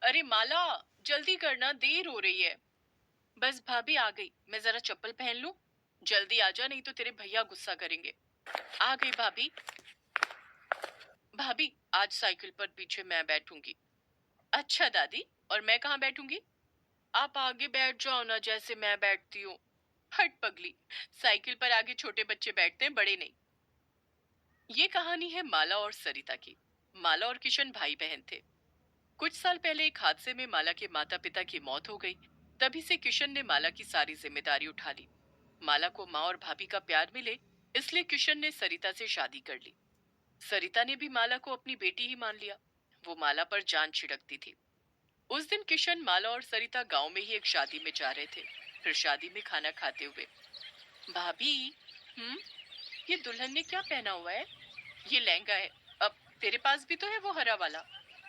अरे माला, जल्दी करना, देर हो रही है। बस भाभी आ गई, मैं जरा चप्पल पहन लूं। जल्दी आ जा, नहीं तो तेरे भैया गुस्सा करेंगे। आ गई भाभी। भाभी, आज साइकिल पर पीछे मैं बैठूंगी। अच्छा दादी, और मैं कहाँ बैठूंगी? आप आगे बैठ जाओ ना, जैसे मैं बैठती हूँ। हट पगली, साइकिल पर आगे छोटे बच्चे बैठते हैं, बड़े नहीं। ये कहानी है माला और सरिता की। माला और किशन भाई बहन थे। कुछ साल पहले एक हादसे में माला के माता पिता की मौत हो गई। तभी से किशन ने माला की सारी जिम्मेदारी उठा ली। माला को माँ और भाभी का प्यार मिले, इसलिए किशन ने सरिता से शादी कर ली। सरिता ने भी माला को अपनी बेटी ही मान लिया। वो माला पर जान छिड़कती थी। उस दिन किशन, माला और सरिता गांव में ही एक शादी में जा रहे थे। फिर शादी में खाना खाते हुए, भाभी, हम्म, ये दुल्हन ने क्या पहना हुआ है? ये लहंगा है। अब तेरे पास भी तो है वो हरा वाला।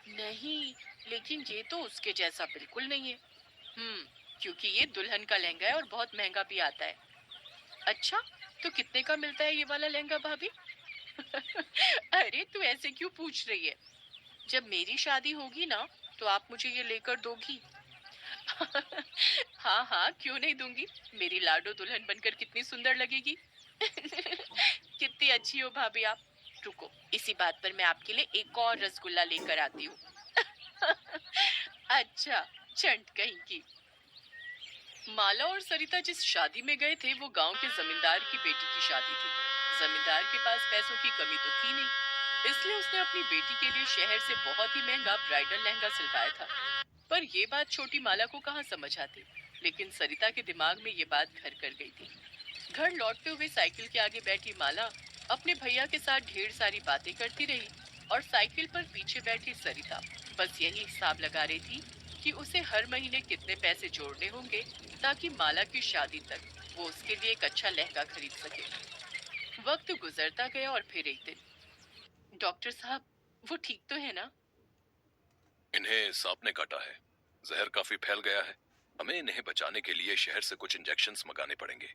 नहीं, लेकिन ये तो उसके जैसा बिल्कुल नहीं है। हम्म, क्योंकि ये दुल्हन का लहंगा है और बहुत महंगा भी आता है। अच्छा, तो कितने का मिलता है ये वाला लहंगा भाभी? अरे तू ऐसे क्यों पूछ रही है? जब मेरी शादी होगी ना, तो आप मुझे ये लेकर दोगी। हाँ हाँ, क्यों नहीं दूंगी। मेरी लाडो दुल्हन बनकर कितनी सुंदर लगेगी। कितनी अच्छी हो भाभी आप। रुको, इसी बात पर मैं आपके लिए एक और रसगुल्ला लेकर आती हूँ। अच्छा, चंट कहीं की। माला और सरिता जिस शादी में गए थे, वो गांव के जमींदार की बेटी की शादी थी। जमींदार के पास पैसों की कमी तो थी नहीं, इसलिए उसने अपनी बेटी के लिए शहर से बहुत ही महंगा ब्राइडल लहंगा सिलवाया था। पर ये बात छोटी माला को कहाँ समझ आती। लेकिन सरिता के दिमाग में ये बात घर कर गई थी। घर लौटते हुए साइकिल के आगे बैठी माला अपने भैया के साथ ढेर सारी बातें करती रही, और साइकिल पर पीछे बैठी सरिता बस यही हिसाब लगा रही थी कि उसे हर महीने कितने पैसे जोड़ने होंगे, ताकि माला की शादी तक वो उसके लिए एक अच्छा लहंगा खरीद सके। वक्त गुजरता गया और फिर एक दिन, डॉक्टर साहब, वो ठीक तो है ना? इन्हें सांप ने काटा है। जहर काफी फैल गया है। हमें इन्हें बचाने के लिए शहर से कुछ इंजेक्शंस मंगाने पड़ेंगे।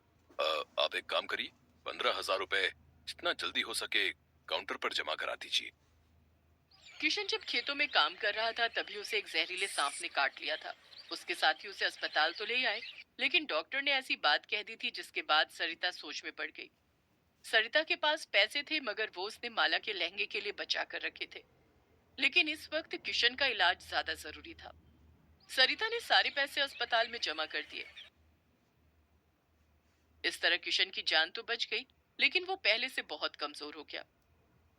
आप एक काम करिए, 15,000 रुपए जितना जल्दी हो सके काउंटर पर जमा करा दीजिए। किशन जब खेतों में काम कर रहा था, तभी उसे एक जहरीले सांप ने काट लिया था। उसके साथी उसे अस्पताल तो ले आए, लेकिन डॉक्टर ने ऐसी बात कह दी थी जिसके बाद सरिता सोच में पड़ गई। सरिता के पास पैसे थे, मगर वो उसने माला के लहंगे के लिए बचा कर रखे थे। लेकिन इस वक्त किशन का इलाज ज्यादा जरूरी था। सरिता ने सारे पैसे अस्पताल में जमा कर दिए। इस तरह किशन की जान तो बच गई, लेकिन वो पहले से बहुत कमजोर हो गया।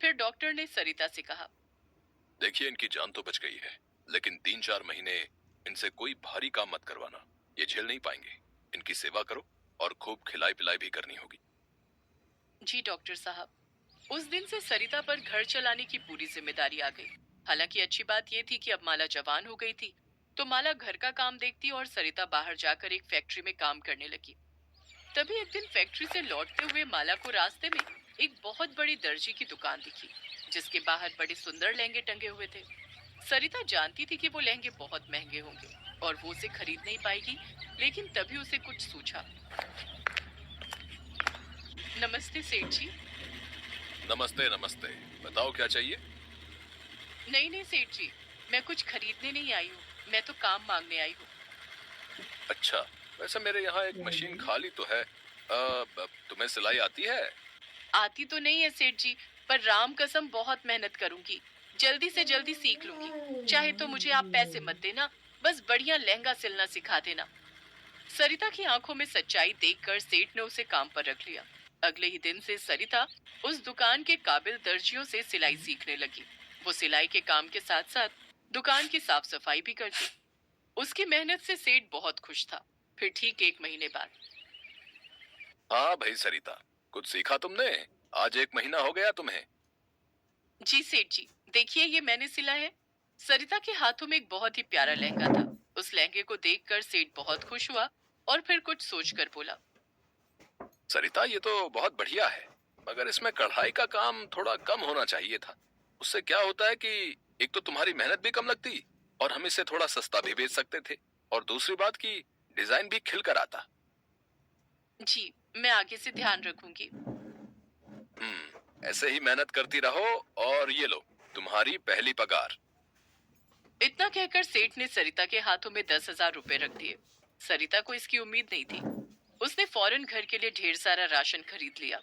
फिर डॉक्टर ने सरिता से कहा, देखिए, इनकी जान तो बच गई है, लेकिन 3-4 महीने इनसे कोई भारी काम मत करवाना। ये झेल नहीं पाएंगे। इनकी सेवा करो और खूब खिलाई पिलाई भी करनी होगी। जी डॉक्टर साहब। उस दिन से सरिता पर घर चलाने की पूरी जिम्मेदारी आ गई। हालांकि अच्छी बात यह थी कि अब माला जवान हो गई थी, तो माला घर का काम देखती और सरिता बाहर जाकर एक फैक्ट्री में काम करने लगी। तभी एक दिन फैक्ट्री से लौटते हुए माला को रास्ते में एक बहुत बड़ी दर्जी की दुकान दिखी, जिसके बाहर बड़े सुंदर लहंगे टंगे हुए थे। सरिता जानती थी कि वो लहंगे बहुत महंगे होंगे और वो उसे खरीद नहीं पाएगी, लेकिन तभी उसे कुछ सूझा। नमस्ते सेठ जी। नमस्ते नमस्ते। बताओ क्या चाहिए। नहीं नहीं सेठ जी, मैं कुछ खरीदने नहीं आई हूँ, मैं तो काम मांगने आई हूँ। अच्छा, वैसे मेरे यहाँ एक मशीन खाली तो है। तुम्हें सिलाई आती है? आती तो नहीं है सेठ जी, पर राम कसम बहुत मेहनत करूंगी। जल्दी से जल्दी सीख लूंगी। चाहे तो मुझे आप पैसे मत देना, बस बढ़िया लहंगा सिलना सिखा देना। सरिता की आंखों में सच्चाई देखकर सेठ ने उसे काम पर रख लिया। अगले ही दिन से सरिता उस दुकान के काबिल दर्जियों से सिलाई सीखने लगी। वो सिलाई के काम के साथ साथ दुकान की साफ सफाई भी करती। उसकी मेहनत से सेठ बहुत खुश था। फिर ठीक एक महीने बाद, हाँ भाई सरिता, कुछ सीखा तुमने? आज 1 महीना हो गया तुम्हें। जी सेठ जी, देखिए ये मैंने सिला है। सरिता के हाथों में एक बहुत ही प्यारा लहंगा था। उस लहंगे को देखकर सेठ बहुत खुश हुआ और फिर कुछ सोचकर बोला, सरिता, ये तो बहुत बढ़िया है, मगर इसमें कढ़ाई का काम थोड़ा कम होना चाहिए था। उससे क्या होता है कि एक तो तुम्हारी मेहनत भी कम लगती और हम इसे थोड़ा सस्ता भी बेच सकते थे, और दूसरी बात की डिजाइन भी खिल कर आता। जी, मैं आगे से ध्यान रखूंगी। ऐसे ही मेहनत करती रहो। और ये लो, तुम्हारी पहली पगार। इतना कहकर सेठ ने सरिता के हाथों में 10,000 रुपए रख दिए। सरिता को इसकी उम्मीद नहीं थी। उसने फौरन घर के लिए ढेर सारा राशन खरीद लिया।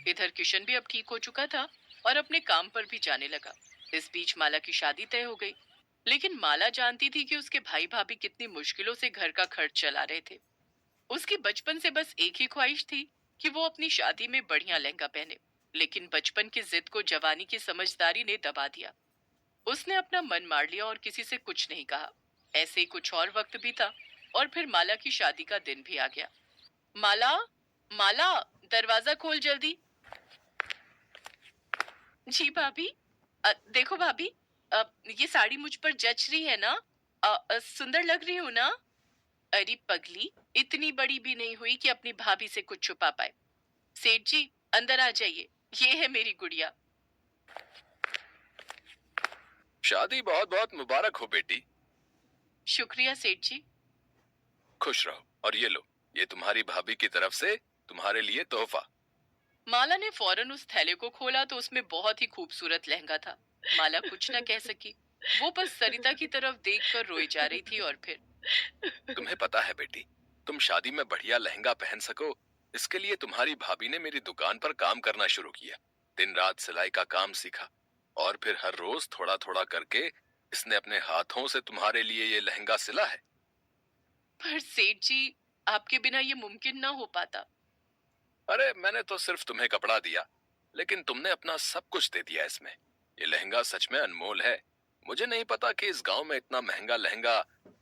इधर किशन भी अब ठीक हो चुका था और अपने काम पर भी जाने लगा। इस बीच माला की शादी तय हो गई। लेकिन माला जानती थी कि उसके भाई भाभी कितनी मुश्किलों से घर का खर्च चला रहे थे। उसकी बचपन से बस एक ही ख्वाहिश थी कि वो अपनी शादी में बढ़िया लहंगा पहने। लेकिन बचपन की जिद को जवानी की समझदारी ने दबा दिया। उसने अपना मन मार लिया और किसी से कुछ नहीं कहा। ऐसे ही कुछ और वक्त भी था और फिर माला की शादी का दिन भी आ गया। माला, माला, दरवाजा खोल जल्दी। जी भाभी। देखो भाभी, ये साड़ी मुझ पर जच रही है ना? सुंदर लग रही हूँ ना? अरे पगली, इतनी बड़ी भी नहीं हुई कि अपनी भाभी से कुछ छुपा पाए। सेठ जी, अंदर आ जाइए। ये है मेरी गुड़िया। शादी बहुत बहुत मुबारक हो बेटी। शुक्रिया सेठ जी। खुश रहो। और ये लो, ये तुम्हारी भाभी की तरफ से तुम्हारे लिए तोहफा। माला ने फौरन उस थैले को खोला तो उसमें बहुत ही खूबसूरत लहंगा था। माला कुछ न कह सकी। वो बस सरिता की तरफ देखकर रोई जा रही थी। और फिर तुम्हें पता है बेटी, तुम शादी में बढ़िया लहंगा पहन सको, इसके लिए तुम्हारी भाभी ने मेरी दुकान पर काम करना शुरू किया। दिन रात सिलाई का काम सीखा और फिर हर रोज थोड़ा थोड़ा करके इसने अपने हाथों से तुम्हारे लिए ये लहंगा सिला है। पर सेठ जी, आपके बिना ये मुमकिन ना हो पाता। अरे मैंने तो सिर्फ तुम्हें कपड़ा दिया, लेकिन तुमने अपना सब कुछ दे दिया इसमें। ये लहंगा सच में अनमोल है। मुझे नहीं पता कि इस गांव में इतना महंगा लहंगा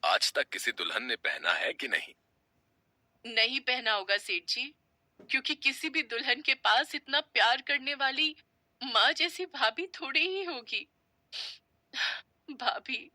आज तक किसी दुल्हन ने पहना है कि नहीं। नहीं पहना होगा सेठ जी, क्योंकि किसी भी दुल्हन के पास इतना प्यार करने वाली माँ जैसी भाभी थोड़ी ही होगी। भाभी,